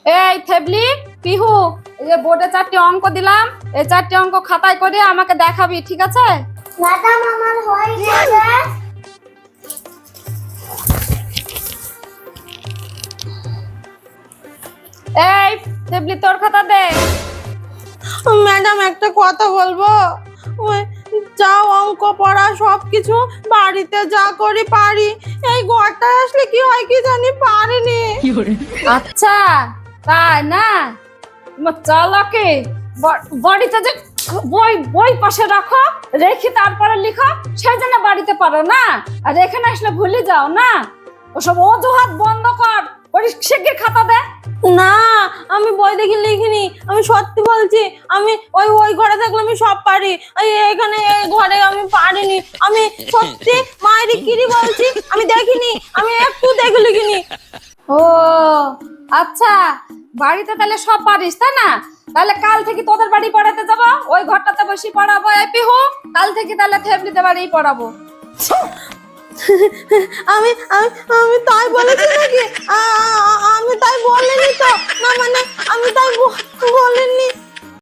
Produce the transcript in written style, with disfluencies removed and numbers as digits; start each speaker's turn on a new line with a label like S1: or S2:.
S1: এই থেবলি, পিহু, এই যে বোর্ডে 4টি অঙ্ক দিলাম, এই 4টি অঙ্ক খাতায় করে আমাকে দেখাবি, ঠিক আছে?
S2: ম্যাডাম আমার হয়ে গেছে।
S1: এই থেবলি, তোর খাতা দে।
S3: ম্যাডাম একটা কথা বলবো? ওই যা অঙ্ক পড়া সবকিছু বাড়িতে যা করি পারি, এই ঘরটায় আসলে কি হয় কি জানি পারিনি।
S1: আচ্ছা, তাই না? তোমার চালাকে বাড়িতে যে বই বই পাশে রাখো, রেখে তারপরে লিখো, সেই জন্য বাড়িতে পারো না। আর এখানে আসলে ভুলে যাও না। ওসব অজুহাত বন্ধ কর, শিগগির খাতা দে।
S3: না, আমি বই দেখে লিখিনি, আমি সত্যি বলছি। আমি ওই ওই ঘরে থাকলে আমি সব পারি, এখানে এই ঘরে আমি পারিনি। আমি সত্যি মায়ের কিরি বলছি, আমি দেখিনি, আমি একটু দেখে লিখিনি।
S1: ও আচ্ছা, বাড়িতে তাহলে সব পারিস তাই না? তাহলে কাল থেকে তোদের বাড়ি পড়াতে যাবো, ওই ঘরটাতে বসে পড়াবো। এই পিহু, কাল থেকে তাহলে থেবলিতে বাড়ি পড়াবো।
S3: আমি আমি আমি তাই বলেছি নাকি?